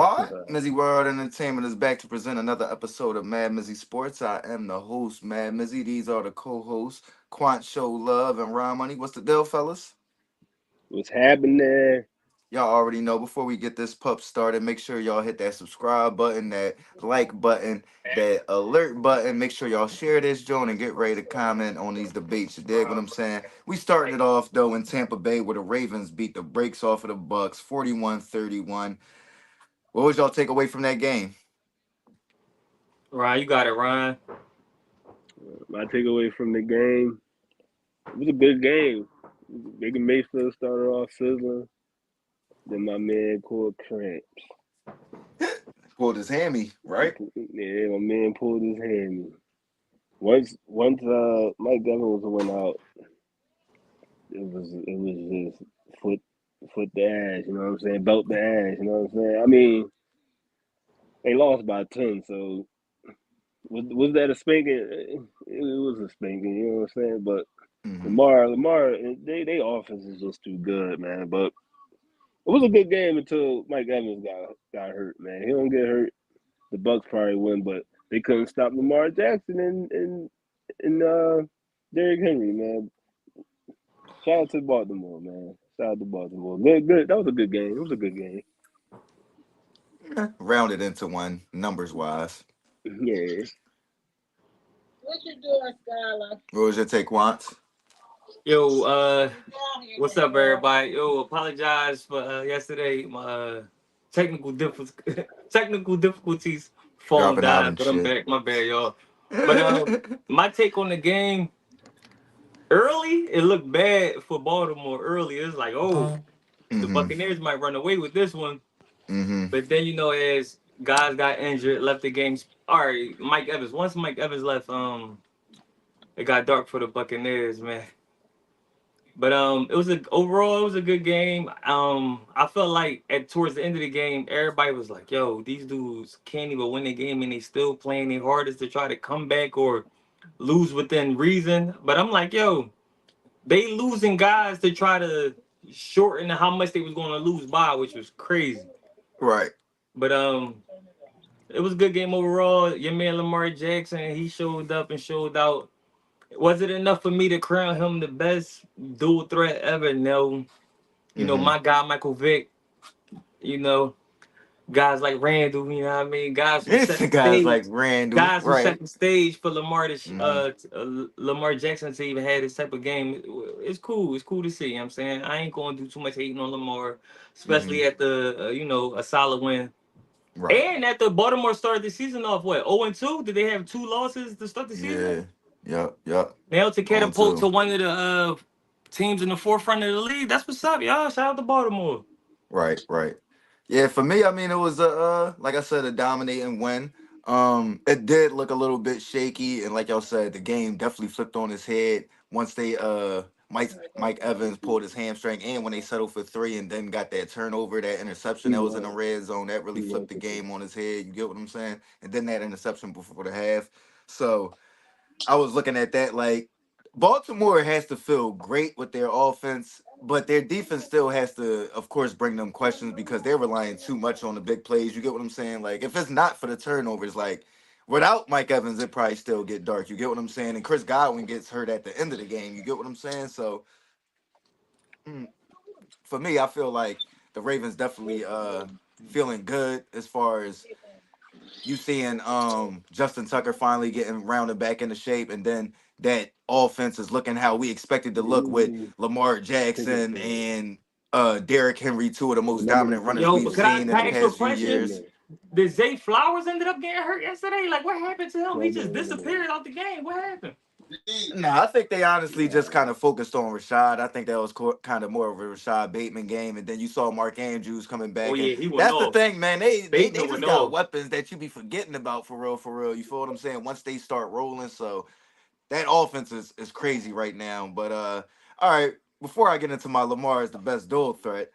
What? MizzyWorld Entertainment is back to present another episode of MadMizzy Sports. I am the host, MadMizzy. These are the co-hosts, Quantz, Show Love, and Ron Money. What's the deal, fellas? What's happening? Y'all already know. Before we get this pup started, make sure y'all hit that subscribe button, that like button, that alert button. Make sure y'all share this joint and get ready to comment on these debates. You dig what I'm saying? We starting it off, though, in Tampa Bay where the Ravens beat the brakes off of the Bucks 41-31. What was y'all take away from that game? Ryan, you got it, Ryan. My takeaway from the game, it was a good game. Baker Mayfield started off sizzling. Then my man caught cramps. Pulled his hammy, right? Yeah, my man pulled his hammy. Once Mike Evans went out, it was just foot the ass, you know what I'm saying? Belt the ass, you know what I'm saying? I mean, they lost by 10, so was that a spanking? It was a spanking, you know what I'm saying? But Mm-hmm. Lamar, they offense is just too good, man. But it was a good game until Mike Evans got hurt, man. He don't get hurt, the Bucks probably win, but they couldn't stop Lamar Jackson and Derrick Henry, man. Shout out to Baltimore, man. Shout out to Baltimore. Good. That was a good game. It was a good game. Rounded into one, numbers wise. Yeah. What you doing, Skylar? What was your take, Quantz? Yo, what's up, everybody? Yo, apologize for yesterday. My technical technical difficulties. Phone Dropping out died, and but I'm shit. back. My bad, y'all. But my take on the game early, it looked bad for Baltimore early. It's like, oh, the Mm-hmm. Buccaneers might run away with this one. Mm-hmm. But then as guys got injured, left the games. All right, Mike Evans. Once Mike Evans left, it got dark for the Buccaneers, man. But overall it was a good game. I felt like at towards the end of the game, everybody was like, "Yo, these dudes can't even win the game, and they still playing their hardest to try to come back or lose within reason." But I'm like, "Yo, they losing guys to try to shorten how much they was going to lose by, which was crazy." Right. But it was a good game overall. Your man Lamar Jackson, he showed up and showed out. Was it enough for me to crown him the best dual threat ever? No. Mm-hmm. My guy Michael Vick, you know, guys like Randall, you know what I mean? It's the guys like Randall, Guys who set right? the stage for Lamar Mm-hmm. Lamar Jackson to even have this type of game. It's cool. It's cool to see, you know what I'm saying? I ain't going to do too much hating on Lamar, Mm-hmm. especially at the a solid win. Right. And at the Baltimore started the season off what 0-2? Did they have two losses to start the season? Yeah. Yep. Yep. Now to On catapult two. to one of the teams in the forefront of the league. That's what's up, y'all. Shout out to Baltimore. Right. Right. Yeah. For me, I mean, it was a like I said, a dominating win. It did look a little bit shaky, and like y'all said, the game definitely flipped on his head once they Mike Evans pulled his hamstring, and when they settled for three, and then got that turnover, that interception He that was in the won. red zone, that really He won flipped the for sure. game on his head. You get what I'm saying? And then that interception before the half. So I was looking at that like Baltimore has to feel great with their offense, but their defense still has to, of course, bring them questions because they're relying too much on the big plays. You get what I'm saying? Like if it's not for the turnovers, like without Mike Evans, it probably still get dark. You get what I'm saying? And Chris Godwin gets hurt at the end of the game. You get what I'm saying? So mm, for me, I feel like the Ravens definitely feeling good as far as you seeing Justin Tucker finally getting rounded back into shape, and then that offense is looking how we expected to look with Ooh, Lamar take that Jackson thing. and Derrick Henry, two of the most Remember dominant the runners Yo, we've but seen in can the I ask you a past few question? years. Strawberry. Did Zay Flowers ended up getting hurt yesterday? Like, what happened to him? He just Strawberry. disappeared out the game. What happened? No, I think they honestly just kind of focused on Rashad. I think that was kind of more of a Rashad Bateman game, and then you saw Mark Andrews coming Oh back, and yeah, he went that's the off. thing, man. They Bateman went just got off. weapons that you be forgetting about for real, for real. You feel what I'm saying? Once they start rolling, so that offense is crazy right now. But all right. Before I get into my Lamar is the best dual threat,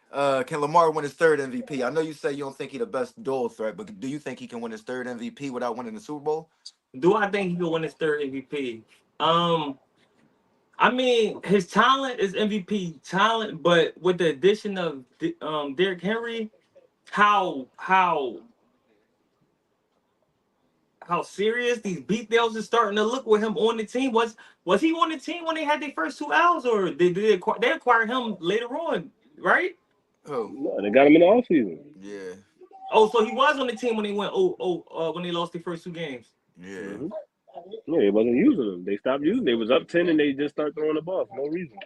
can Lamar win his third MVP? I know you say you don't think he the best dual threat, but do you think he can win his third MVP without winning the Super Bowl? Do I think he could win his third MVP? Um, I mean, his talent is MVP talent, but with the addition of Derrick Henry, how how serious these beatdowns is starting to look with him on the team. Was he on the team when they had their first 2 L's, or did they acquire him later on, right? Oh, No, they got him in the offseason. yeah, Oh, so he was on the team when they went when they lost their first 2 games. yeah, Mm-hmm. Yeah, they wasn't using him. They stopped using. They was up 10 and they just start throwing the ball for no reason.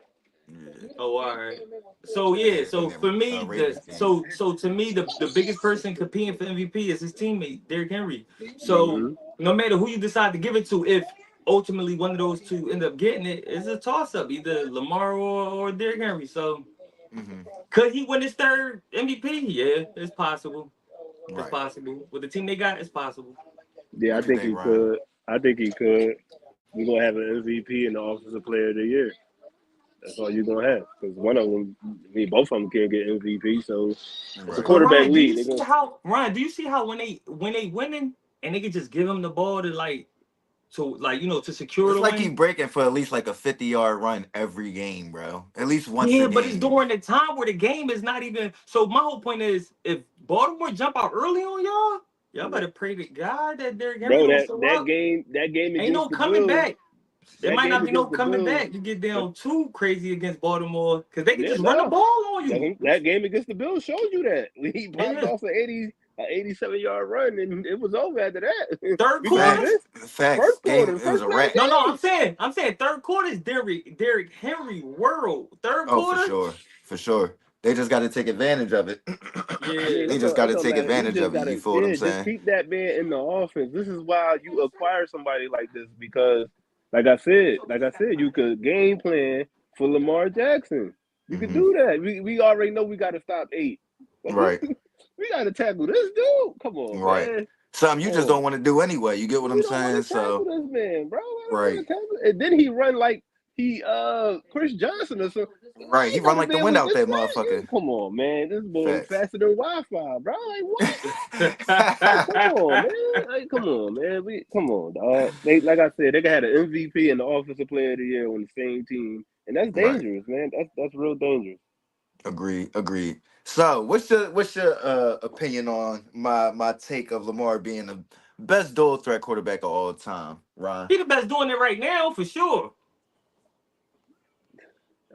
yeah. Oh, all right. So yeah, Yeah, in so that for me, Ravens game. so to me, the biggest person competing for MVP is his teammate, Derrick Henry. So Mm-hmm. no matter who you decide to give it to, if ultimately one of those two end up getting it, it's a toss up, either Lamar or Derrick Henry. So Hmm. could he win his third MVP? Yeah, it's possible. It's Right. possible. With the team they got, it's possible. Yeah, I What you think think, he Ryan? could. I think he could. We're gonna have an MVP and the Offensive Player of the Year. That's all you're gonna have because one of them, I mean, both of them can't get MVP. So it's a Right. But quarterback Ryan, do league. you They're see gonna how Ryan? Do you see how when they winning and they can just give him the ball to to secure It's the like he win? breaking for at least like a 50-yard run every game, bro. At least once a Yeah, but it's game. during the time where the game is not even. So my whole point is, if Baltimore jump out early on y'all better pray to God that Derrick Henry bro. don't That show that up. game that game Ain't no against the coming Bills. back. It That might game not be no against the coming Bills. back. You get That, down too crazy against Baltimore because they can yeah, just run the no. ball on you. That game against the Bills showed you that he popped Yeah, off an 87-yard run and it was over after that. third We could do quarter. Facts. this Facts. first Game. quarter, It was first a play of wrap. No, the game. I'm saying third quarter is Derrick Henry world. Third Oh, for quarter, sure. For sure. They just got to take advantage of it. I mean, yeah. They just got it to don't take matter. You advantage just of it. You gotta, feel what I'm yeah, just saying? keep that man in the offense. This is why you acquire somebody like this because, like I said, you could game plan for Lamar Jackson. You could Hmm. do that. We already know we got to stop 8, but we Right. we got to tackle this dude. Come on, Right. man. Something you Come just don't on. want to do anyway. You get what I'm We don't want saying? to tackle So, this man, bro. I don't right. want to tackle. And then he run like he Chris Johnson or something. Right. I He ain't run never like the been wind with out this that man. motherfucker. Come on, man. This boy Facts. faster than Wi-Fi, bro. Like what? Like come on, man. Like come on, man. We come on, dog. They like I said, they had an MVP and the Offensive Player of the Year on the same team, and that's Right. dangerous, man. That's real dangerous. Agreed. Agreed. So, what's your opinion on my take of Lamar being the best dual threat quarterback of all time, Ron? He the best doing it right now for sure.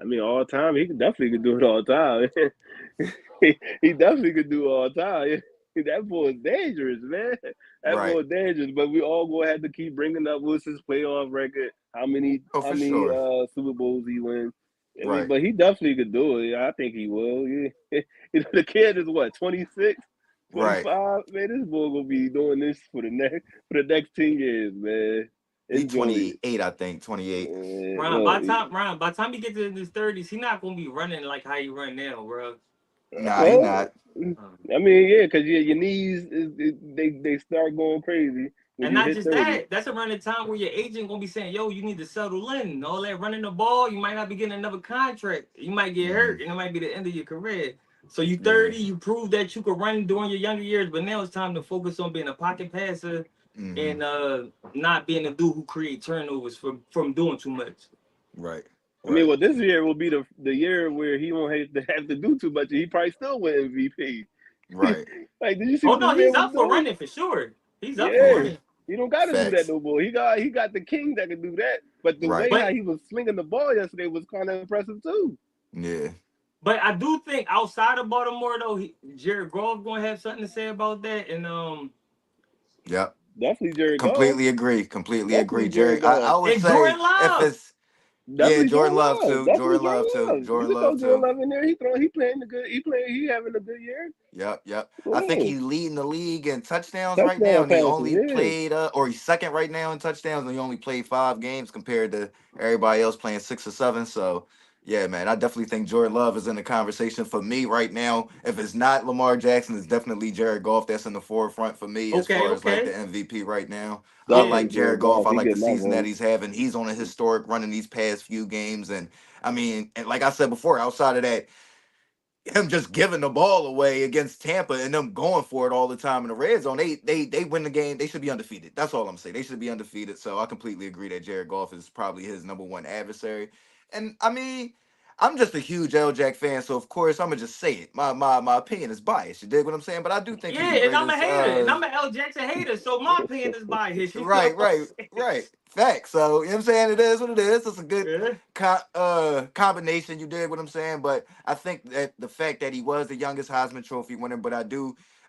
I mean, all time he definitely could do it all time. he definitely could do it all time. That boy is dangerous, man. That Right. boy is dangerous. But we all gonna have to keep bringing up what's his playoff record, how many Oh, how for many sure. Super Bowls he wins. I mean, Right. but he definitely could do it. I think he will. Yeah. The kid is what 26, Right. 25. Man, this boy gonna be doing this for the next 10 years, man. He Enjoy it. 28, I think. 28. Well, Ryan, by the time he gets to his 30s, he not gonna be running like how he run now, bro. Nah, he well, not. I mean, yeah, because your knees they start going crazy when And you not hit just 30. that, that's around the time where your agent gonna be saying, "Yo, you need to settle in." All that running the ball, you might not be getting another contract. You might get Hmm. hurt, and it might be the end of your career. So you Yeah. 30, you prove that you could run during your younger years, but now it's time to focus on being a pocket passer Hmm. and not being a dude who create turnovers from doing too much. Right. I mean, Right. well, this year will be the year where he won't have to do too much. He probably still win MVP. Right. Like, did you see Oh what this no, man he's was up for doing? running for sure. He's up for Yeah, Yeah. running. he don't got to do that Facts. no more. He got the king that can do that. But the Right. way how But he was slinging the ball yesterday was kind of impressive too. Yeah. but I do think outside of Baltimore though, Jared Goff gonna have something to say about that. Yep. Definitely Jared Goff. Completely agree. Completely agree. Definitely Jerry, Jared I Goff. would And say Jordan if Love. it's, yeah, Definitely Jordan Jordan Love Love. too. Definitely Jordan Jordan Love too. Love. You Jordan can throw Love Jordan too. Love in there. He playing the good. He having a good year. Yep, yep. I think Yeah. he's leading the league in touchdowns right now, Touchdown and he passes. only Yeah. played, or he's second right now in touchdowns, and he only played 5 games compared to everybody else playing 6 or 7. So, yeah, man, I definitely think Jordan Love is in the conversation for me right now. If it's not Lamar Jackson, it's definitely Jared Goff that's in the forefront for me as Okay, far as like okay. the MVP right now. I Yeah. like Definitely Jared Jared Goff. Goff. I He like the getting that season that vote. he's having. He's on a historic run in these past few games, and I mean, and like I said before, outside of that, him just giving the ball away against Tampa and them going for it all the time in the red zone, they win the game. They should be undefeated. That's all I'm saying. They should be undefeated. So I completely agree that Jared Goff is probably his number one adversary. And I mean, I'm just a huge L Jack fan, so of course I'm gonna just say it. My opinion is biased. You dig what I'm saying? But I do think he's Yeah, the and I'm a greatest. hater, and I'm an L Jackson hater, so my opinion is biased. You know Right, what right, I'm saying? right. Facts. So you know what I'm saying? It is what it is. It's a good Yeah, combination. You dig what I'm saying? But I think that the fact that he was the youngest Heisman Trophy winner, but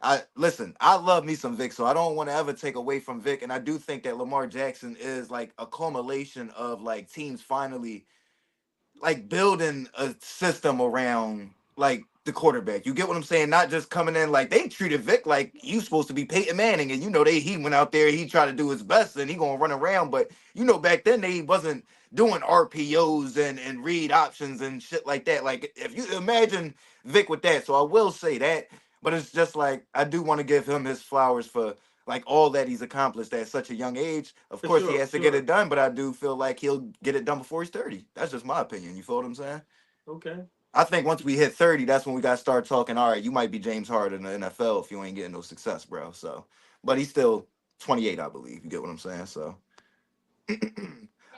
I listen. I love me some Vic, so I don't want to ever take away from Vic, and I do think that Lamar Jackson is like a culmination of like teams finally like building a system around like the quarterback. You get what I'm saying? Not just coming in like they treated Vic like you supposed to be Peyton Manning, and he went out there, he tried to do his best, and he gonna run around. But back then they wasn't doing RPOs and read options and shit like that. Like if you imagine Vic with that, so I will say that. But it's just like I do want to give him his flowers for like all that he's accomplished at such a young age. Of for course, he sure, for has to get sure. it done, but I do feel like he'll get it done before he's 30. That's just my opinion. You feel what I'm saying? Okay. I think once we hit 30, that's when we got to start talking. All right, you might be James Harden in the NFL if you ain't getting no success, bro. So, but he's still 28, I believe. You get what I'm saying? So,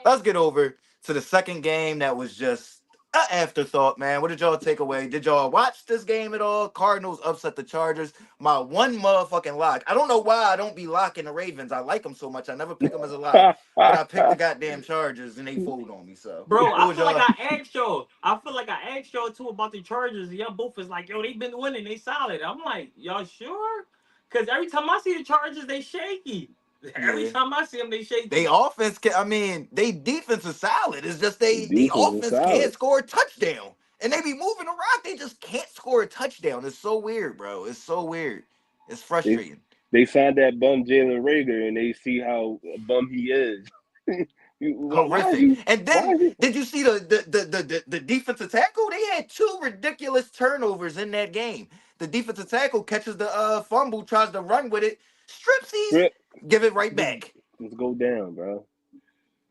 let's get over to the second game that was just an afterthought, man. What did y'all take away? Did y'all watch this game at all? Cardinals upset the Chargers. My one motherfucking lock. I don't know why I don't be locking the Ravens. I like them so much. I never pick them as a lock. But I picked the goddamn Chargers and they fold on me. So, Bro, what I was feel like y'all? I asked y'all. I feel like I asked y'all too about the Chargers. Y'all both is like, yo, they been winning, they solid. I'm like, y'all sure? Because every time I see the Chargers, they shaky. Every Yeah. time I see them, they They shaky. offense can I mean, they defense is solid. It's just they Defense is offense can't solid. score a touchdown. And they be moving the rock, they just can't score a touchdown. It's so weird, bro. It's so weird. It's They frustrating. they signed that bum Jalen Rager, and they see how bum he is. Why is Horrific. you? And Why then is it? did you see the defensive tackle? They had two ridiculous turnovers in that game. The defensive tackle catches the fumble, tries to run with it, stripsies, Strip, give it right just back. just go down, bro.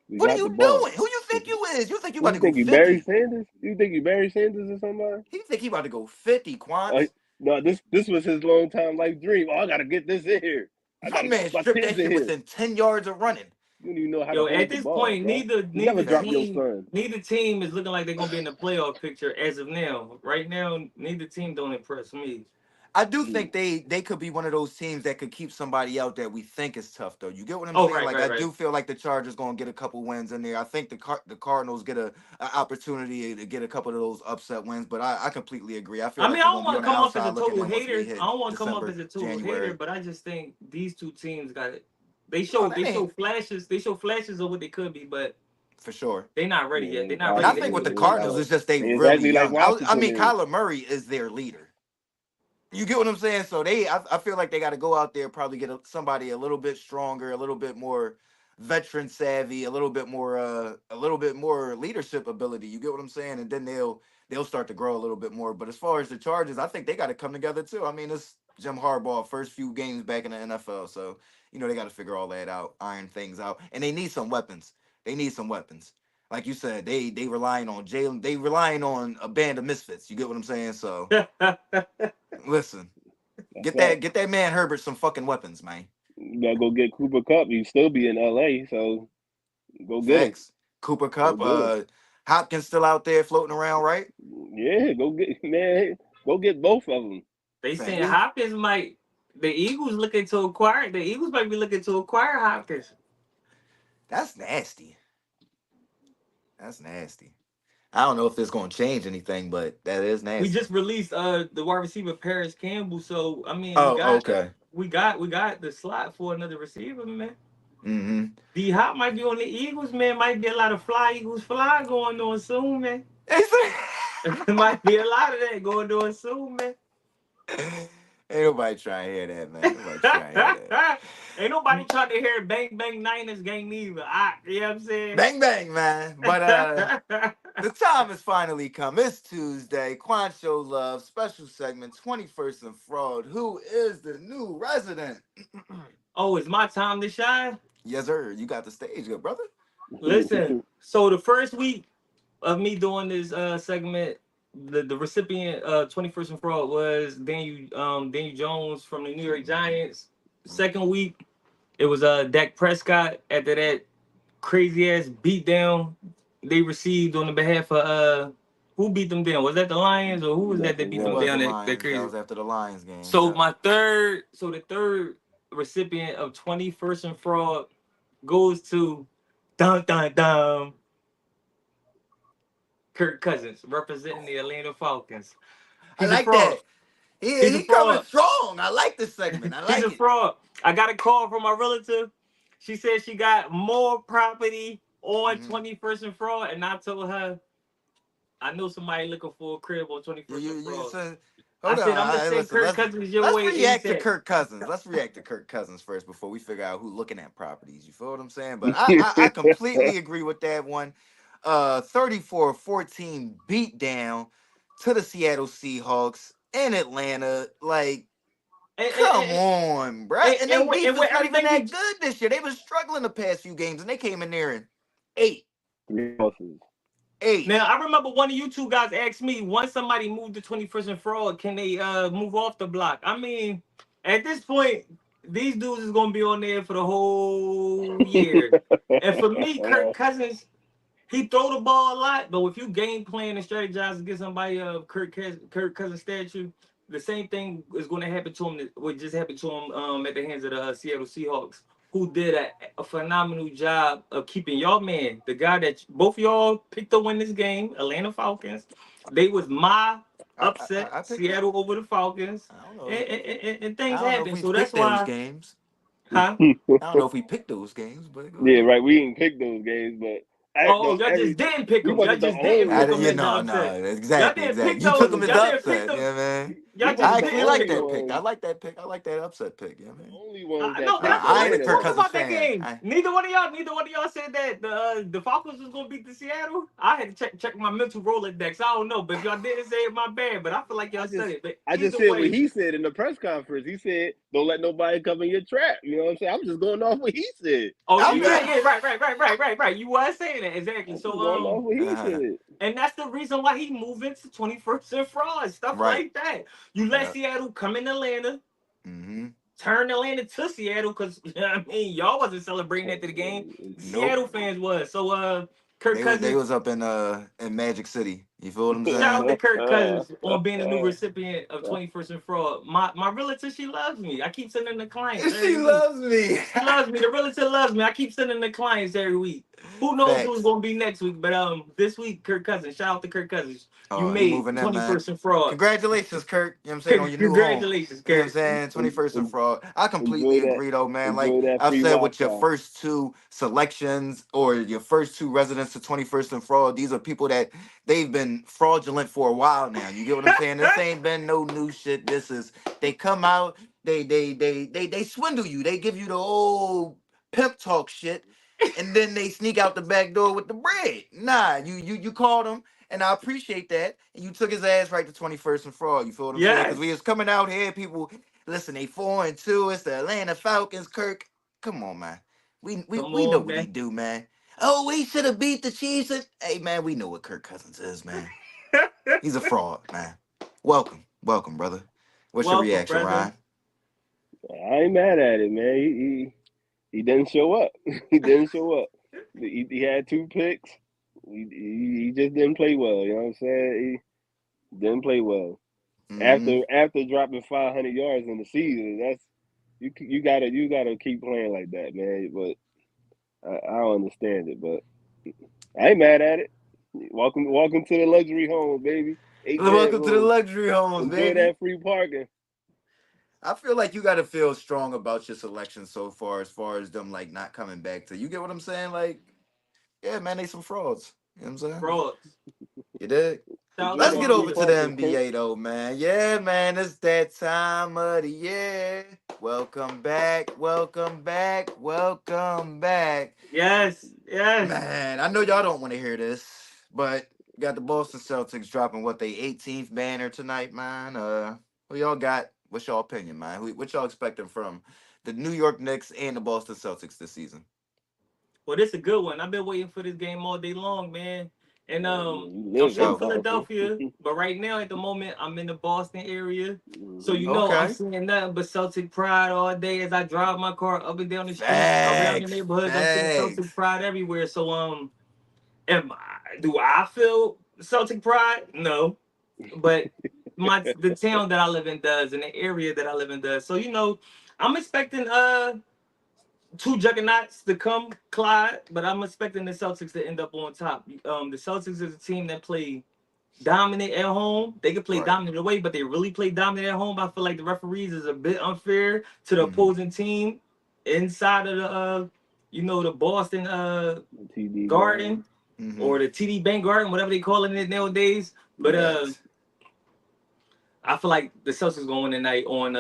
We What are got the you ball. doing? Who you think you is? You think you Who about you to go think you Barry 50? Sanders? You think you Barry Sanders or somebody? He think he about to go 50, Uh, Quantz. no, this was his long time life dream. Oh, I gotta get this in here. I My gotta get man my stripped kids that in shit here. within 10 yards of running. You don't even know how to Yo, at hold the this ball, point, bro. neither You never neither drop your team son. neither team is looking like they're gonna be in the playoff picture as of now. Right now, neither team don't impress me. I do Mm. think they could be one of those teams that could keep somebody out that we think is tough though. You get what I'm Oh, saying? right, Like right, I right. do feel like the Chargers gonna get a couple wins in there. I think the Cardinals get a opportunity to get a couple of those upset wins. But I completely agree. I feel I mean, like I they're don't gonna be want on to the come off as outside a looking total in once we hater. I hit don't want to come off December, as a total hater, January. but I just think these two teams got it. They No, show that they show ain't flashes. They show flashes of what they could be, but for sure. they not ready yet. They're Yeah, not And I ready to think hit with the the yeah. Cardinals, playoffs. it's just they They really exactly like young. I Washington mean, is. Kyler Murray is their leader. You get what I'm saying? So I feel like they got to go out there, probably get somebody a little bit stronger, a little bit more veteran savvy, a little bit more leadership ability. You get what I'm saying? And then they'll start to grow a little bit more. But as far as the Chargers, I think they got to come together too. I mean, it's Jim Harbaugh first few games back in the NFL, so they got to figure all that out, iron things out, and they need some weapons. They need some weapons. Like you said, they relying on Jalen. They relying on a band of misfits. You get what I'm saying? So listen. That's Get that man Herbert some fucking weapons, man. You gotta go get Cooper Cup. He still be in LA, so go get him. Facts. Cooper Go Cup, get him. Hopkins still out there floating around, right? Yeah, go get man. Go get both of them. They Fact. saying Yeah, Hopkins might. The Eagles looking to acquire. The Eagles might be looking to acquire Hopkins. that's nasty. That's nasty. I don't know if this gonna change anything, but that is We nasty. just released the wide receiver Paris Campbell, so I mean Oh, okay. we got the slot for another receiver, man. Mm-hmm. D Hop might be on the Eagles, man. Might be a lot of fly Eagles fly going on soon, man. Might be a lot of that going on soon, man. Ain't nobody trying to hear that, man. Nobody trying to hear that. Ain't nobody trying to hear bang bang Niners game either. You know what I'm saying? Bang bang, man. But the time has finally come. It's Tuesday. Quantz Show Love, special segment, 21st and Fraud. Who is the new resident? Oh, it's my time to shine. Yes, sir. You got the stage, good brother. Listen, so the first week of me doing this segment, the recipient 21st and fraud was Daniel Jones from the New York Giants. Second week, it was Dak Prescott after that crazy ass beatdown they received on the behalf of Who beat them down? Was that the Lions or who was That's that the beat It them was one. the down? That Lions. That crazy. was after the Lions game. So Yeah. the third recipient of 21st and fraud goes to dun dun dun Kirk Cousins representing the Atlanta Falcons. I He's a like fraud. that. He He's a he coming fraud. strong. I like this segment. I He's like a it. fraud. I got a call from my relative. She said she got more property on Hmm. 21st and fraud, and I told her I know somebody looking for a crib on You 21st you, and you fraud. said, I hold on. said I'm gonna send Listen. Kirk Cousins your Let's way react to ASAP. Kirk Cousins. Let's react to Kirk Cousins first before we figure out who looking at properties. You feel what I'm saying? But I completely agree with that one. 34-14 beat down to the Seattle Seahawks in Atlanta. Like, And, and, come on, bruh. and, And and, they with, and with defense not even everything you that good this year. They been struggling the past few games, and they came in there and eight, 3 losses. eight. now, I remember one of you two guys asked me once somebody moved to 21st and fraud, can they move off the block? I mean, at this point, these dudes is gonna be on there for the whole year. And for me, Kirk Cousins, he throw the ball a lot, but if you game plan and strategize against somebody of Kirk Cousins statue, the same thing is going to happen to him. What just happened to him at the hands of the Seattle Seahawks, who did a phenomenal job of keeping y'all man, the guy that both y'all picked to win this game, Atlanta Falcons. They was my upset, I picked them. Seattle over the Falcons, I don't know. and I things don't know if happen. we So that's picked those why, games. huh? I don't know if we picked those games, but go Yeah, ahead. right. We didn't pick those games, but Oh, y'all just didn't pick we them. Y'all wasn't the just didn't only I pick didn't, them you as ones. the know, no, upset. Y'all exactly, didn't pick exactly. You We took those. them wasn't as Y'all the the didn't pick upset, them. yeah, man. we Y'all I just wasn't the actually didn't like only pick that them. pick. I ones. like that pick. I like that upset pick, yeah, The man. only ones that No, picked I ain't a let's Kirk Atlanta. talk Cousins about that fan. game. Neither one of y'all said that the Falcons was gonna beat the Seattle. I had to check my mental Rolodex. I don't know, but if y'all didn't say it, my bad. But I feel like I y'all said just it. But I just either said what way, he said in the press conference. He said, "Don't let nobody come in your trap." You know what I'm saying? I'm just going off what he said. oh I'm yeah, You yeah, know, not. yeah, right. You was saying that exactly. I'm So just going off what he said. and that's the reason why he moved into 21st and fraud stuff Right. like that. You let Yeah. Seattle come in Atlanta. Mm-hmm. Turn Atlanta to Seattle because I mean y'all wasn't celebrating after the game. The Nope. Seattle fans was. So Kirk They Cousins, was up in Magic City. You feel what I'm shout out saying? to Kirk Cousins on being the new recipient of 21st and fraud. My realtor, she loves me. I keep sending the clients She every week. loves me. She loves me. The realtor loves me. I keep sending the clients every week. Who knows who's Facts. gonna be next week? But this week, Kirk Cousins. Shout out to Kirk Cousins. You Oh, he made moving in, man. 21st and fraud. Congratulations, Kirk. You know what I'm saying? On your new home. Congratulations, You know what I'm Kirk. saying? 21st and fraud. I completely Enjoy that. agree, though, man. Like Enjoy that I've free said with your Wi-Fi. first two selections or your first two residents to 21st and fraud, these are people that they've been fraudulent for a while now. You get what I'm saying? This ain't been no new shit. This is they come out, they swindle you. They give you the old pimp talk shit. And then they sneak out the back door with the bread. Nah, you called them, and I appreciate that. And you took his ass right to 21st and fraud. You feel what I'm saying? Because we Yes. was coming out here, people. Listen, they 4-2. It's the Atlanta Falcons. Kirk, come on, man. We we, Come we know on, what he man. do, man. Oh, we should have beat the Chiefs. Hey, man, we know what Kirk Cousins is, man. He's a fraud, man. Welcome, brother. What's your Welcome, reaction, brother. Ryan? I ain't mad at it, man. He didn't show up. He didn't show up. He had 2 picks. He just didn't play well. You know what I'm saying? He didn't play well. Mm-hmm. After dropping 500 yards in the season, that's you gotta keep playing like that, man. But I don't understand it. But I ain't mad at it. Welcome to the luxury home, baby. 8 Welcome to the bedrooms. luxury homes, Enjoy baby. that free parking. I feel like you got to feel strong about your selection so far as them like not coming back to you. Get what I'm saying? Like, yeah, man, they some frauds. You know what I'm saying? Frauds. You did. Shout out Enjoy to Let's that get all free over the to the parking, Kirk. NBA though, man. Yeah, man, it's that time of the year. Welcome back, welcome back, welcome back. yes. Man, I know y'all don't want to hear this, but got the Boston Celtics dropping what they 18th banner tonight, man. Who y'all got? What's y'all opinion, man? What y'all expecting from the New York Knicks and the Boston Celtics this season? Well, this is a good one. I've been waiting for this game all day long, man. And Oh yeah, you I'm live For from in sure. Boston. Philadelphia, but right now at the moment I'm in the Boston area. So Hmm. I'm Okay. seeing nothing but Celtic pride all day as I drive my car up and down the streets around the Facts. neighborhoods. I'm seeing Celtic Facts. pride everywhere. So do I feel Celtic pride, no, but the town that I live in does, and the area that I live in does. So I'm expecting two juggernauts to come collide, but I'm expecting the Celtics to end up on top. The Celtics is a team that play dominant at home. They can play Right. dominant away, but they really play dominant at home. I feel like the referees is a bit unfair to the Mm-hmm. opposing team inside of the the Boston TD Garden. Garden Mm-hmm. or the TD Bank Garden, whatever they calling it nowadays. But Facts. I feel like the Celtics going to win tonight on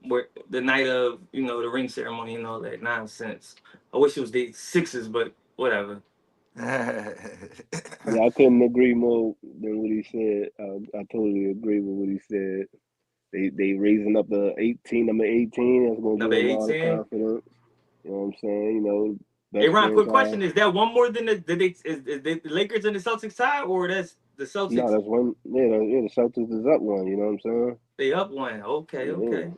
where the night of the ring ceremony and all that nonsense. I wish it was the Sixers, but whatever. Yeah, I couldn't agree more than what he said. I totally agree with what he said. They raising up the 18, number 18. That's gonna give Number them a lot of 18. confidence. You know what I'm saying? Hey Best Ron, quick franchise. question: is that one more than the Lakers and the Celtics tie, or that's the No, Celtics that's one. Yeah, the Celtics is up one. You know what I'm saying? they up one? Okay, Yeah, okay.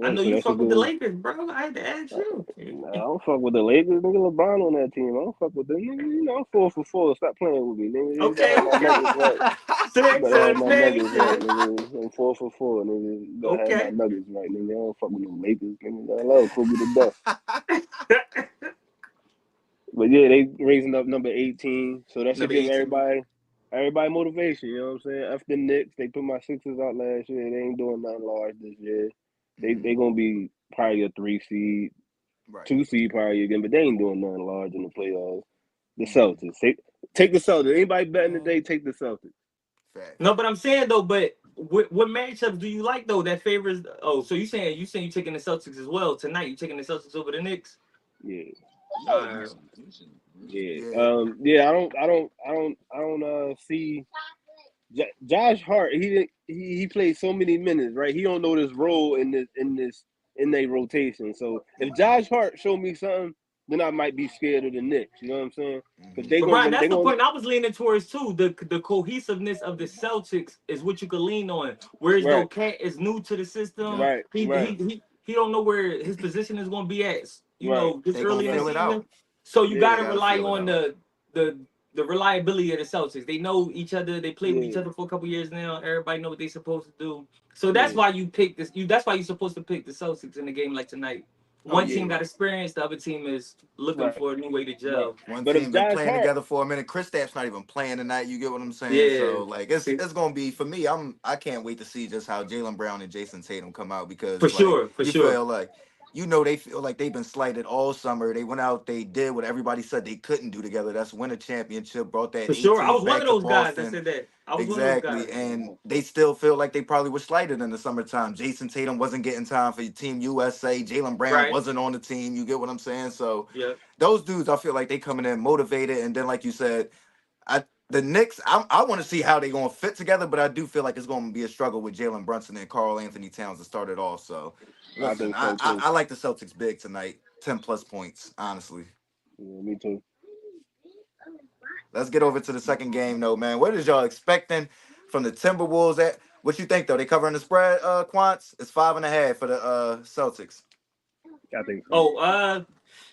I yeah. know So you that fuck should with the go. Lakers, bro. I had to ask you. Nah, I don't fuck with the Lakers. Nigga, LeBron on that team. I don't fuck with them. Nigga, I'm 4 for 4. Stop playing with me, nigga. You better Okay, have my nuggets okay. right. You Six better have and my pay nuggets right, shit. nigga. I'm 4 for 4, nigga. You better have my Okay. nuggets right, nigga. I don't fuck with no Lakers, nigga. I love Kobe to death. But yeah, they raising up number 18, so that should Number give 18. everybody motivation. You know what I'm saying? After the Knicks, they put my Sixers out last year. They ain't doing nothing large this year. They Mhm. gonna be probably a 3 seed, Right. 2 seed probably again, but they ain't doing nothing large in the playoffs. The Mhm. Celtics, take the Celtics. Anybody betting today, take the Celtics. Facts. No, but I'm saying though, but what matchups do you like though that favors? Oh, so you saying you taking the Celtics as well tonight? You taking the Celtics over the Knicks? Yeah, Uh, yeah, Yeah. yeah. I don't see. Josh Hart, he played so many minutes, right? He don't know this role in their rotation. So if Josh Hart show me something, then I might be scared of the Knicks. You know what I'm saying? Because Mhm. they but gonna Brian, run, they that's the gonna point I was leaning towards too. The cohesiveness of the Celtics is what you could lean on. Whereas though right, Cat is new to the system, Yep. right, he right, he he he don't know where his position is going to be at. right, This They gonna early in the feel right. it out. season, so you got They Yeah, to gotta rely feel it on out. the the reliability of the Celtics. They know each other. They play with each yeah, other for a couple years now. Everybody know what they're supposed to do. So that's yeah, why you pick this. That's why you're supposed to pick the Celtics in a game like tonight. Oh One yeah. team got experience. The other team is looking right, for a new way to right. gel. One But if team been Josh playing Hart, together for a minute. Chris Stapp's not even playing tonight. You get what I'm saying? Yeah. So like See, it's gonna be for me. I can't wait to see just how Jalen Brown and Jason Tatum come out for because like sure, for you sure, feel like they feel like they've been slighted all summer. They went out, they did what everybody said they couldn't do together. That's win a championship, brought that for sure. I 18 was one back of to those guys that Boston. said that. I was one of those Exactly. guys. And they still feel like they probably were slighted in the summertime. Jason Tatum wasn't getting time for Team USA. Jalen Brown Right? wasn't on the team. You get what I'm saying? So Yeah. those dudes, I feel like they coming in motivated. And then, like you said, the Knicks, I want to see how they going to fit together, but I do feel like it's going to be a struggle with Jalen Brunson and Carl Anthony Towns to start it off. So I listen, think so too. I like the Celtics big tonight, 10 plus points, honestly. Yeah, me too. Let's get over to the second game, though, man. What is y'all expecting from the Timberwolves? At what you think though? They covering the spread, Quantz? It's 5.5 for the Celtics. I think so. Oh,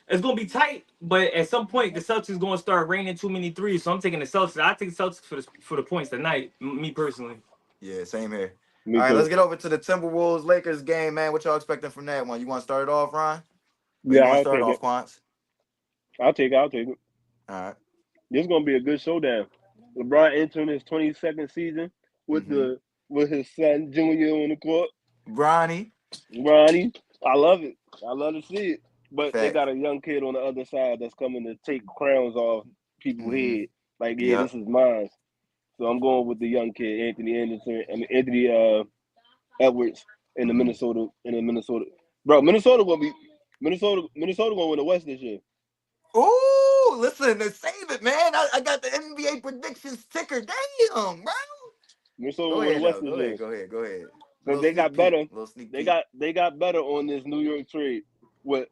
it's gonna be tight, but at some point the Celtics gonna start raining too many threes. So I'm taking the Celtics. I take the Celtics for the points tonight. Me personally. Yeah, same here. Me All right, let's too. get over to the Timberwolves Lakers game, man. What y'all expecting from that one? You want to start it off, Ron? Or Yeah, you want to I'll start take it. off, Quantz? I'll take it. All right. This is gonna be a good showdown. LeBron entering his 22nd season with Mm-hmm. the with his son Junior on the court. Bronny. Ronnie, I love it. I love to see it. But they Facts. got a young kid on the other side that's coming to take crowns off people's Mm-hmm. head. Like, yeah, this Yep. is mine. So I'm going with the young kid, Anthony Anderson. I mean Anthony Edwards Mm-hmm. In the Minnesota. Bro, Minnesota gonna win the West this year. Ooh, listen, save it, man. I got the NBA predictions ticker. Damn, bro. Minnesota Go gonna win the ahead, West though. this Go ahead. year. Go ahead. Go ahead. Because Little they sneak got peek. better. Little sneak peek. They got better on this New York trade with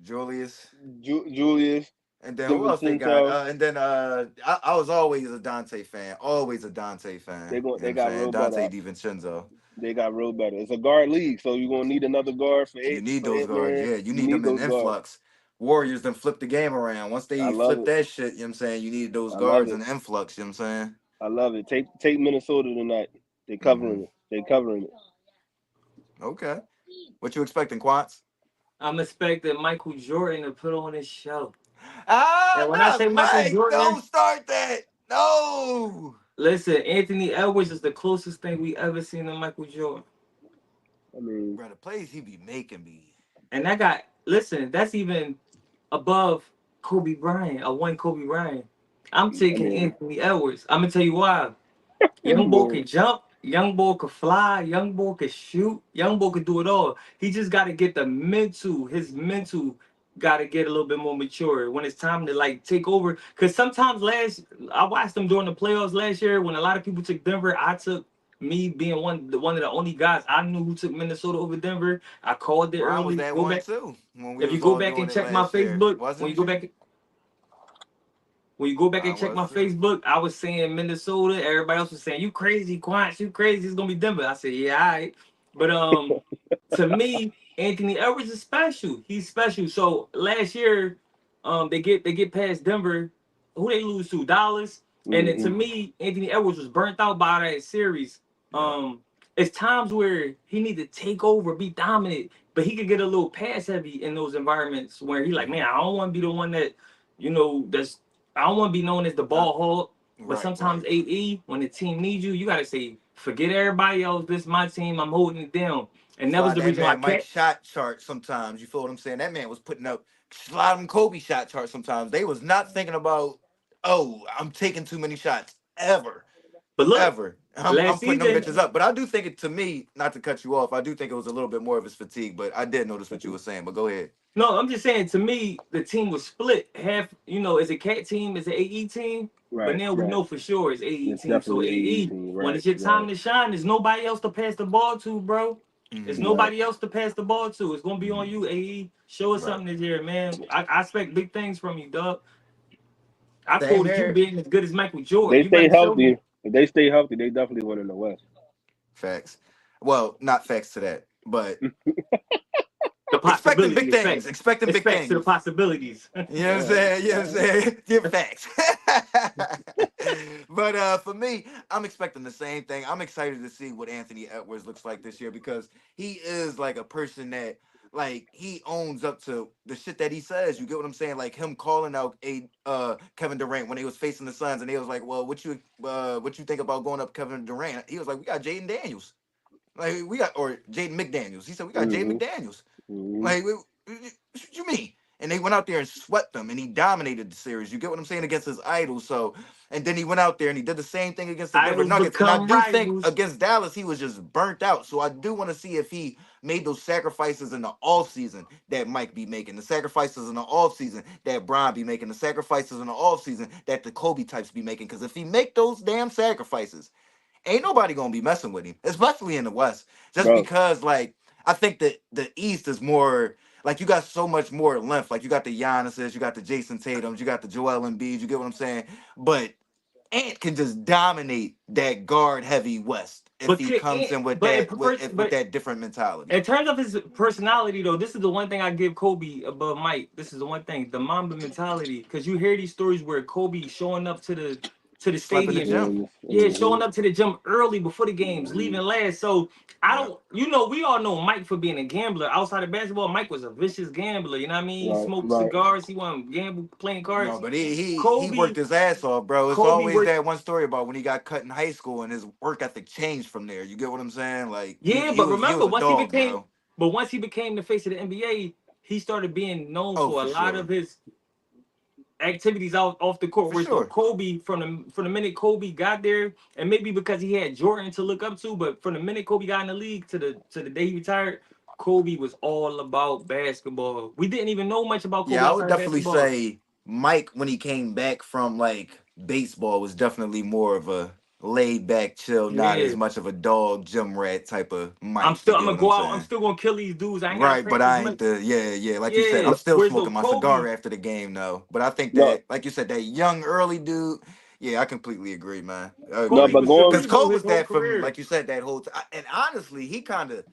Julius. Julius And then who else they got? DiVincenzo. And then I was always a Dante fan. Always a Dante fan. You know what They I'm got saying? real Dante better. DiVincenzo. They got real better. It's a guard league, so you're gonna need another guard You need for those guards. Ant-Man. Yeah, you You need need them in those guards. influx. Warriors then flip the game around. Once I they love flip it. that shit, you know what I'm saying? You need those I love guards it. and influx, you know what I'm saying? I love it. Take Minnesota tonight. They Hmm. covering it. They covering it. Okay. What you expecting, Quantz? I'm expecting Michael Jordan to put on his show. Ah, And when I not say Michael Mike. Jordan, Don't start that. No. listen, Anthony Edwards is the closest thing we ever seen to Michael Jordan. I mean, Bro, the plays he be making be. And that got listen, that's even above Kobe Bryant. I won Kobe Bryant. I'm I taking mean, Anthony Edwards. I'm gonna tell you why. you Young boy going can jump. Young boy can fly. Young boy can shoot. Young boy can do it all. He just got to get the mental. His mental got to get a little bit more mature when it's time to like take over. Because sometimes I watched them during the playoffs last year when a lot of people took Denver. I took me being one of the only guys I knew who took Minnesota over Denver. I called it Brian was early. that Go one back too when we if you was go all back doing and it check my last year, Facebook. When you wasn't go you? back when you go back and Brian check was my too. Facebook, I was saying Minnesota. Everybody else was saying you crazy, Quantz, you crazy. It's gonna be Denver. I said, yeah, all right. But to me, Anthony Edwards is special. He's special. So last year, they get past Denver. Who they lose to? Dallas. And then to mm-hmm. me, Anthony Edwards was burnt out by that series. Yeah. It's times where he need to take over, be dominant, but he could get a little pass heavy in those environments where he like, man, Hmm. I don't want to be the one that, that's I don't want to be known as the Not ball hog. But right, sometimes right. AE, when the team needs you, you gotta say, forget everybody else. This is my team. I'm holding it down. And that was Slide the that reason why I man Mike kept. shot chart sometimes. You feel what I'm saying? That man was putting up slide him Kobe shot chart sometimes. They was not thinking about, oh, I'm taking too many shots ever. But look, Ever. I'm last putting them season, bitches up. But I do think it to me, not to cut you off, I do think it was a little bit more of his fatigue, but I did notice what you were saying. But go ahead. no, I'm just saying to me, the team was split. Half, is a cat team, is an AE team. But Right, now we right. know for sure it's AE It's team. So definitely AE AE, team. when Right, it's your time right, to shine, there's nobody else to pass the ball to, bro. There's Hmm. right. nobody else to pass the ball to. It's gonna be on you, AE. Show us Right. something this year, man. I expect big things from you, dog. I Same quoted you here. being as good as Michael Jordan. They You stay better show me healthy. If they stay healthy, they definitely win in the West. Facts. Well, not facts to that, but the expecting possibility. big It's things. facts. Expecting It's big facts to the things. possibilities. You know what I'm All right, saying? You know what I'm all saying? Give facts. But for me, I'm expecting the same thing. I'm excited to see what Anthony Edwards looks like this year because he is like a person that like he owns up to the shit that he says. You get what I'm saying? Like him calling out a Kevin Durant when they was facing the Suns and they was like, "Well, what you think about going up Kevin Durant?" He was like, "We got Jaden Daniels." Like we got or Jaden McDaniels. He said, "We got Jaden mm-hmm, McDaniels." mm-hmm. Like, what you mean? And they went out there and swept them, and he dominated the series. You get what I'm saying against his idols. So, and then he went out there and he did the same thing against the Denver Idols Nuggets. And I become do think rivals. against Dallas, he was just burnt out. So I do want to see if he made those sacrifices in the off season that Mike be making, the sacrifices in the off season that Brian be making, the sacrifices in the off season that the Kobe types be making. Because if he make those damn sacrifices, ain't nobody gonna be messing with him, especially in the West. Just Bro, because, like, I think that the East is more like you got so much more length. Like you got the Giannis's, you got the Jason Tatum's, you got the Joel Embiid. You get what I'm saying? But Ant can just dominate that guard heavy West if But he can, comes in with but in, that with but that different mentality. in terms of his personality, though, this is the one thing I give Kobe above Mike. This is the one thing, the Mamba mentality. Because you hear these stories where Kobe showing up to the Slept in the stadium, gym. yeah, mm-hmm, showing up to the gym early before the games, mm-hmm. leaving last. So I Yeah. don't, we all know Mike for being a gambler. Outside of basketball, Mike was a vicious gambler. You know what I mean? He Right, smoked right. cigars. He wanted to gamble, playing No, cards. but he Kobe, worked his ass off, bro. It's Kobe always worked. that one story about when he got cut in high school and his work ethic changed from there. You get what I'm saying? Like Yeah, but he remember, was a dog, bro. once he became the face of the NBA, he started being known Oh, for a for lot of sure. his activities out off the court. For Whereas though sure. Kobe, from the minute Kobe got there, and maybe because he had Jordan to look up to, but from the minute Kobe got in the league to the day he retired, Kobe was all about basketball. We didn't even know much about Kobe Yeah, I would outside of definitely basketball. say Mike, when he came back from like baseball, was definitely more of a laid back, chill, not as Yeah, much of a dog, gym rat type of Mike. You I'm get gonna what I'm go out. I'm saying? still gonna kill these dudes. I ain't gotta Right, but practice I ain't much. the yeah. Like you said, Yeah. I'm still Whereas though smoking my cigar Kobe, after the game though. But I think No, that, like you said, that young early dude. Yeah, I completely agree, man. I no, Kobe agree. but was going, Cause cerebral Cole his was whole that from career. like you said that whole time. And honestly, he kind of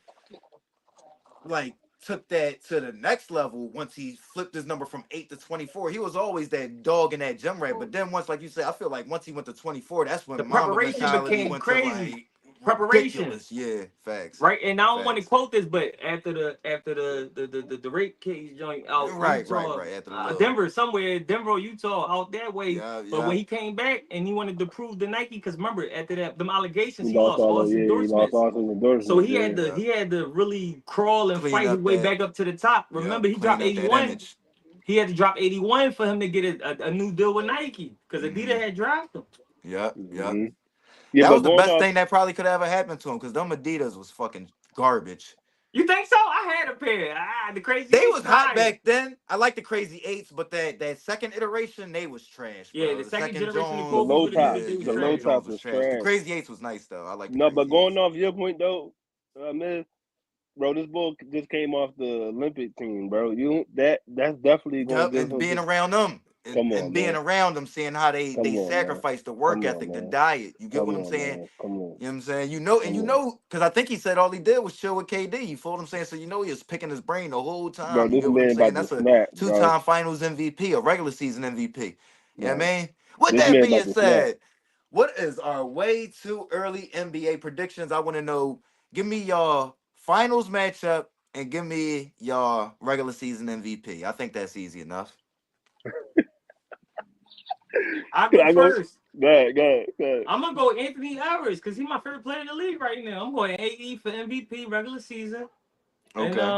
like took that to the next level once he flipped his number from 8 to 24. He was always that dog in that gym rat. But then once, like you said, I feel like once he went to 24, that's when The Mamba preparation mentality became went to crazy. like Preparation. ridiculous. Yeah, facts. Right, and I don't want to Facts. quote this, but after the rape case joint out Utah, Right. After the little. Denver, somewhere Denver, Utah, out that way. Yeah, But yeah. when he came back and he wanted to prove the Nike, because remember after that, them allegations, He he lost lost all all of his he lost endorsements. all his So endorsements. he had Yeah. to Yeah. he had to really crawl and Clean fight his up way that. back up to the top. Yeah. Remember, he Clean dropped up that 81. image. He had to drop 81 for him to get a new deal with Nike because Mm-hmm. Adidas had dropped him. Yep. Yep. hmm Yeah, That but was the going best off. thing that probably could ever happen to him because them Adidas was fucking garbage. You think so? I had a pair. The Crazy They Eights was hot fire. back then. I like the Crazy Eights, but that second iteration, they was trash, Yeah, bro. the The second second generation of The Jones, Kobe's low with Adidas, tops, they was the them low trash. Jones tops was is trash. The trash. Crazy Eights was nice though. I like the No, but Crazy going Eights. off your point though, man, bro, this bull just came off the Olympic team, bro. That's definitely gonna Yep, give and him being just around them come and on, being man. around them, seeing how they Come on, man. sacrifice the work Come on, ethic, the man. diet. You get Come what I'm on, saying? man. Come on. You know what I'm saying? Come And you on. know, because I think he said all he did was chill with KD. You feel what I'm saying? So you know he was picking his brain the whole Bro, time. You this get what I'm man saying? about to That's a snap, bro. two-time Finals MVP, a regular season MVP. Yeah, Bro. man. With This that man being about to snap. said, what is our way too early NBA predictions? I want to know. Give me y'all finals matchup and give me y'all regular season MVP. I think that's easy enough. I Can go I go? first. Go ahead, go ahead, go ahead. I'm gonna go Anthony Edwards because he's my favorite player in the league right now. I'm going AE for MVP regular season, and Okay.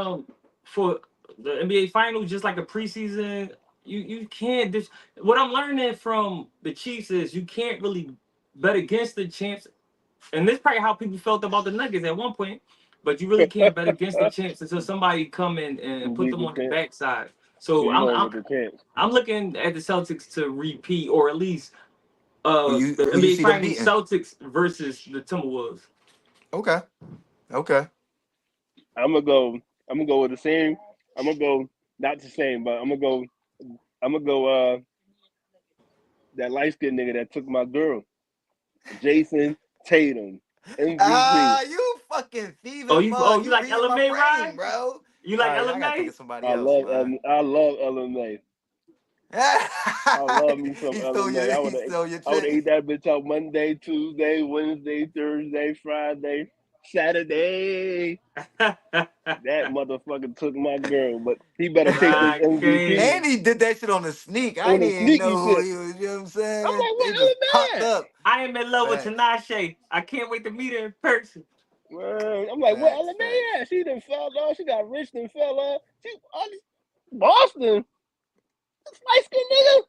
for the NBA Finals, just like a preseason. You can't. What I'm learning from the Chiefs is you can't really bet against the champs, and this is probably how people felt about the Nuggets at one point. But you really can't bet against the champs until somebody come in and Who put beat them the on the champ? backside. So So you going with the champs? I'm looking at the Celtics to repeat, or at least the Who you NBA see them Finals beating? Celtics versus the Timberwolves. Okay. Okay. I'm gonna go. I'm gonna go with the same. I'm gonna go not the same, but I'm gonna go. I'm gonna go. That light skinned nigga that took my girl, Jason Tatum, MVP. Ah, you fucking thieving Oh mug. you You like reading my LMA brain, ride? bro. You All like right, I gotta think LMA? of somebody else, man. I love LMA. I love me some he stole LMA. your he stole your I would chick. eat that bitch out Monday, Tuesday, Wednesday, Thursday, Friday, Saturday. That motherfucker took my girl, but he better take this Nah, MVP King. And he did that shit on the sneak. I on didn't a even sneaky know who shit. he was. You know what I'm I'm saying? like, They what just LMA popped at? up. I am in love with Facts. Tinashe. I can't wait to meet her in person. Man, I'm like, what Facts. LMA Facts. at? She done fell off. She got rich and fell off. She Boston. This light skinned nigga.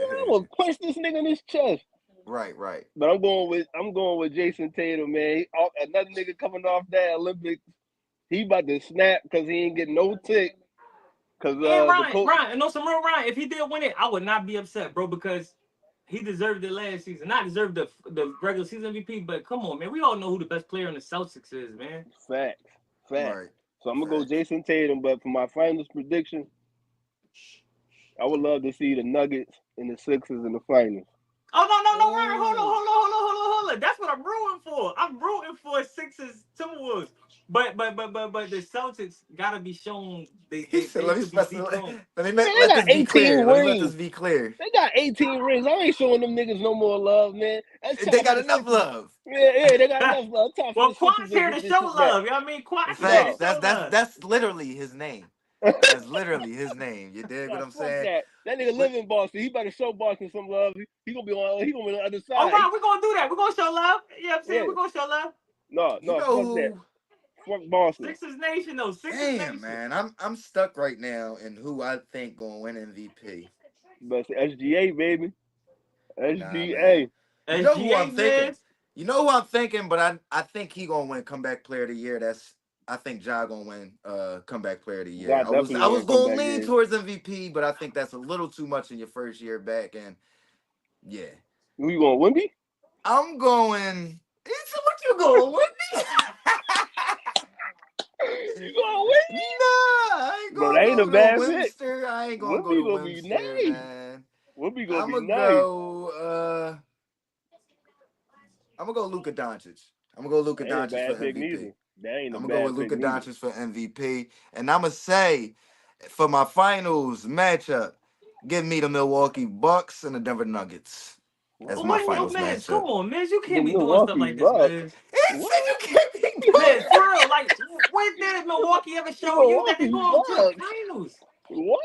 I'm gonna punch this nigga in his chest. right. Right. But I'm going with Jason Tatum, man. Another nigga coming off that Olympics. He about to snap because he ain't getting no tick. Cause And the coach Ryan, and no some real Ryan. If he did win it, I would not be upset, bro, because he deserved it last season. Not deserved the regular season MVP, but come on, man. We all know who the best player in the Celtics is, man. facts, facts. Right. So I'm gonna go Facts. Jason Tatum. But for my finals prediction, I would love to see the Nuggets and the Sixers in the finals. Oh no, Ryan, Ooh. hold on. That's what I'm rooting for. I'm rooting for Sixers Timberwolves. But the Celtics gotta be shown He said, they "Let me could be specify. deep on. Man, they Let got this be 18 clear. Let me let this rings. be clear. They got 18 rings. I ain't showing them niggas no more love, man. That's They time for got the enough Sixers. love. Yeah, they got enough love. Time for the Well, Sixers Quantz to here get to this show shit back. love. You know what I mean? Quantz is here to No, show love. That's literally his name. That's literally his name. You dig what no, I'm fuck saying? that. That nigga But live in Boston. He better show Boston some love. He gonna be on. He gonna be on the other Oh, side. Ryan, we're gonna do that. We're gonna show love. You know what I'm saying? Yeah. We're gonna show love. No, you no, know fuck that. who? Fuck Boston. Sixers Nation, though. Sixers Damn, Nation. man, I'm stuck right now in who I think gonna win MVP. But it's SGA, baby. Nah, man. SGA. You know who I'm SGA, thinking? man. You know who I'm thinking, but I think he gonna win comeback player of the year. I think Ja gonna win comeback player of the year. God definitely I was win gonna comeback lean game. towards MVP, but I think that's a little too much in your first year back. And yeah. Who you going, Wimby? I'm going. It's what you going with me? You going Wimby? Nah, I ain't Bro, gonna that ain't a go to bad pick. Wimster. I ain't gonna go Wimby to gonna be Wimster, nice. man. Wimby gonna I'm be gonna nice. go. I'm gonna go Luka Doncic. I'm gonna go Luka That ain't a Doncic for bad pick MVP. neither. That ain't a I'm gonna go with bad pick Luka neither. Doncic for MVP, and I'm gonna say for my finals matchup, give me the Milwaukee Bucks and the Denver Nuggets as Oh, my What? what? Oh, finals man, come matchup. on, man. You The can't be doing stuff Milwaukee like this, Bucks. man. He said you What? can't be doing Man, for that. real, like, when did Milwaukee ever The show you that they Milwaukee going to the Bucks. finals? What?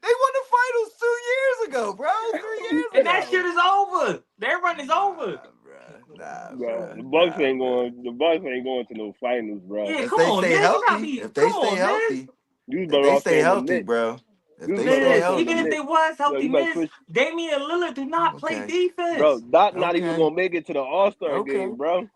They won the finals 2 years ago, bro. 3 years And that shit ago. is over. Their run is over. Nah, bro. Nah, Bro, bro. the Bucks Nah, ain't bro. going. The Bucks ain't going to no finals, bro. Yeah, If come they on, stay man. You gotta healthy, be. if they Come stay on, man. healthy, You was if better they off stay saying the healthy, Knicks. bro. If You was they better stay off Miz, saying the even if healthy, they Knicks. was Yo, healthy, you better Miz, switch, Damian Lillard do not play okay, bro. defense. Doc not even okay, gonna make it to the All Star okay. game, bro.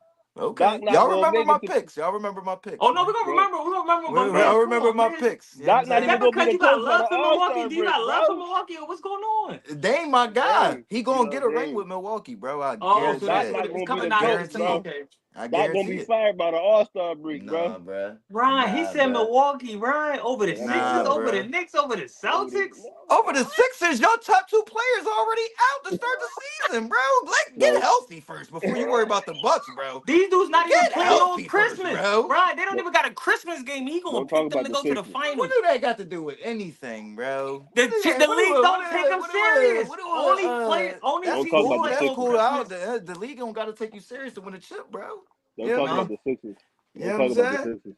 Doc Okay. not Y'all gonna remember make my it to, picks. Y'all remember my Oh picks, no, man. we're bro. gonna remember, but Miz, I come remember on, my Miz. picks. You know what I'm Doc not Is that even saying? gonna be because the you got coach for the love for All Milwaukee? Star Do you break, got love for bro. Milwaukee, or what's going on? Dame, my guy. Hey, He you gonna know get what a I'm ring saying? with Milwaukee, bro. I Oh, Bro, so guarantee Doc that's it. what not it's gonna be coming the I out of coach, this. guarantee bro. it. Okay, I Doc gonna guarantee be it. fired by the All Star break, bro. Nah, bro. Ryan, he Nah, said bro. Milwaukee, Ryan, over the Man, that boy Sixers, Nah, left. over the bro. Knicks, over the Over the Celtics. Over the what? Sixers, your top two players already out to start the season, bro. Like, get Bro, healthy first before you worry about the Bucks, bro. These dudes not even Get playing on healthy first, Christmas, bro. Ryan. They don't don't, even got a Christmas game. He gonna don't talk pick them about to the go to the Sixers. What finals. do that got to do with anything, bro? The the league don't take them serious. What do Only play, only that's Don't talk teams about cool. the play That's on Sixers. cool out. Christmas. The league don't got to take you serious to win a chip, bro. Don't You know talk what I about No, mean? the Sixers. You know Don't what I'm talk about the saying? Sixers.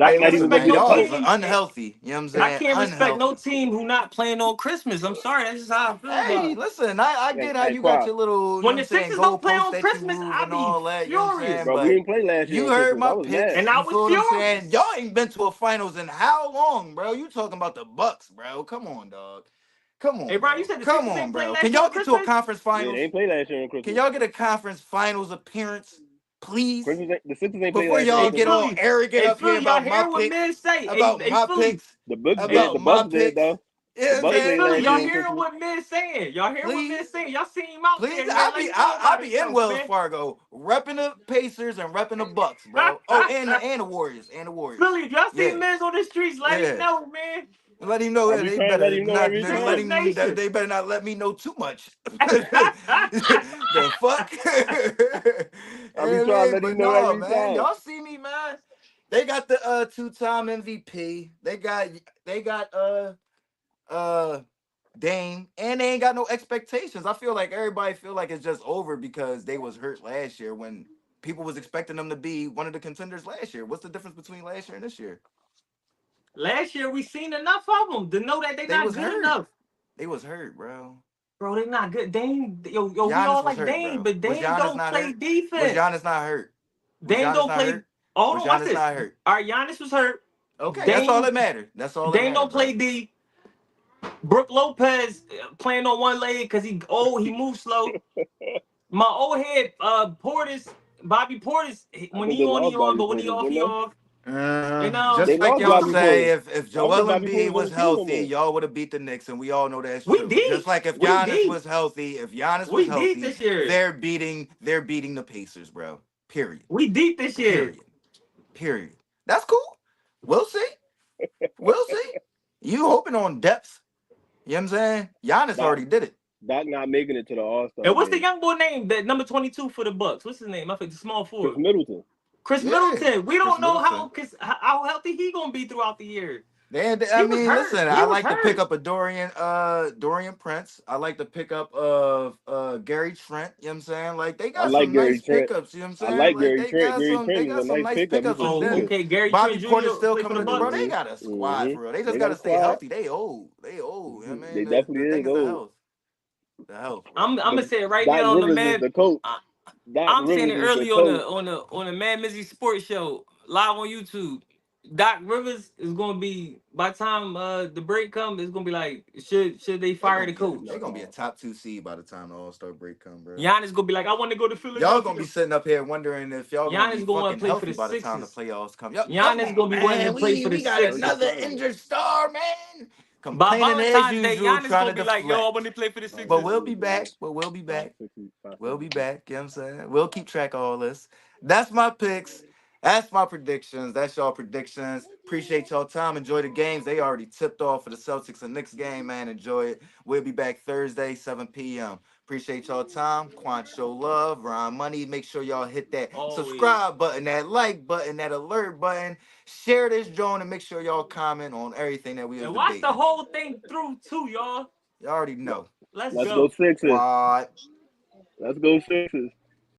I Doc Hey, can't not listen, even gonna respect be man, the no y'all coach. is team. unhealthy. You know what I'm I saying? can't respect no Unhealthy. team who not playing on Christmas. I'm sorry, that's just how I feel about Hey, it. listen, I Hey, get how hey, you got Quad. your little, you know When what I'm the saying, Sixers don't play goalposts on that you Christmas, move I and be all that, you know what I'm saying? furious. Bro, we But didn't play last year you on heard Christmas. I my was mad. And picks. I You was feel what I'm saying? furious. Y'all ain't been to a finals in how long, bro? You talking about the Bucks, bro. Come on, dog. Come Hey, on, Brian, you bro. said the Come Sixers on, ain't playing bro. Can last year y'all on get to a Christmas? conference Yeah, they finals? ain't play last year on Can Christmas. y'all get a conference finals appearance, please? The Sixers ain't play Before last year on y'all Hey, get Christmas. all Philly. arrogant Hey, up here Philly, y'all about my hear what picks, Miz say? Hey, about hey, my Philly. picks, The Bucks did. about The my Bucks did picks. though. You know The what I'm Bucks Hey, saying? played Philly, last year y'all on Please, hearing Christmas. what Miz saying? Y'all hear what please. Miz saying? Y'all see him out Please, there, man. Let him know I about be in himself, Wells man. Fargo, repping the Pacers and repping the Bucks, bro. Oh, and the Warriors, and the Warriors. Philly, if y'all see Yeah, Miz on the streets, let him yeah. know, man. Let him know I that be they trying to let better him know not every let Sixers time. him Nation. they better not let me know too much. The fuck? I be Yeah, trying to man, let him but know no, every man. time. Y'all see me, man. They got the two-time MVP. They got uh Dame, and they ain't got no expectations. I feel like everybody feel like it's just over because they was hurt last year when people was expecting them to be one of the contenders last year. What's the difference between last year and this year? Last year we seen enough of them to know that they They not was good hurt. enough. They was hurt, bro. Bro, they not good. Dame, yo, we Giannis all was like hurt, Dame, bro. but Was Dame Giannis don't not play hurt? Was defense. Giannis not hurt? Was Dame Giannis don't not play. hurt? Hold Was on, watch Giannis this. not hurt? All right, Giannis was hurt. Okay, that's all that Dame, mattered. That's all that Dame don't mattered, play bro. D. Brooke Lopez playing on one leg because he old, he moves slow. My old head, Portis, Bobby Portis, I when think they he lost on, Bobby but when he Portis, off, didn't he they? off. And They Just like lost y'all Bobby say, Portis. if I don't Joel think Bobby Embiid Portis on was the team no healthy, more. y'all would have beat the Knicks, and we all know that's we true. Just deep. like if We Giannis deep. was healthy, if Giannis was We deep healthy, this year. they're beating the Pacers, bro. Period. We deep this year. Period. Period. That's cool. We'll see. We'll see. You hoping on depth. You know what I'm saying? Giannis Doc, already did it. Doc not making it to the All Star And what's the game. young boy name? That number 22 for the Bucks. What's his name? I think the small Chris forward. Middleton. Chris Yeah. Middleton. We Chris don't know Middleton. how healthy he gonna be throughout the year. And I He was mean, hurt. listen, He I was like to pick hurt. up a Dorian Prince. I like the pickup of Gary Trent, you know what I'm saying? Like they I got like some Gary nice Trent. pickups, you know what I'm I saying? like Like Gary they Trent. got Gary some they Trent is a got some nice nice pickup. He pickups can and Oh, then shoot it. okay. Gary Bobby Trent Porter's Jr. still play for coming the in the bro. Bucks. They hmm got a squad hmm for real. They just They got gotta a stay squad. healthy. They old. They old. You know what I They mean? The definitely thing is is the old. health. The health, I'm bro. I'm But gonna say it right Doc now on the Rivers is man. the coach. I, Doc I'm saying Rivers it is the early on coach. the MadMizzy Sports Show live on YouTube. Doc Rivers is gonna be by the time the break comes, it's gonna be like should they They fire gonna the be a coach? they gonna be a No, top 2 seed by the time the All Star break come, bro. Giannis gonna be like, I want to go to Y'all gonna be Philadelphia. sitting up here wondering if y'all gonna be Giannis gonna want fucking to play for healthy the by the time the Sixers. playoffs come. Yo, come Giannis on, gonna be wanting to man. play We for the we got Dirk is Sixers. another coming. injured star, man. By Complaining as Valentine's Day, usual, Giannis trying gonna to be like, yo, I deflect. want to play for the Five, But six, Sixers. we'll seven, be eight, back. But we'll be five, back. six, five, We'll seven, be eight. back. You know what I'm saying? We'll keep track of all this. That's my picks. That's my predictions. That's y'all predictions. Appreciate y'all time. Enjoy the games. They already tipped off for the Celtics and Knicks game, man. Enjoy it. We'll be back Thursday, 7 p.m. Appreciate y'all time. Quantz show love. Ron Money. Make sure y'all hit that Always. subscribe button, that like button, that alert button. Share this joint and make sure y'all comment on everything that we was And watch the debating. whole thing through too, y'all. You already know. Let's Let's go go. Sixers. What? Let's go Sixers.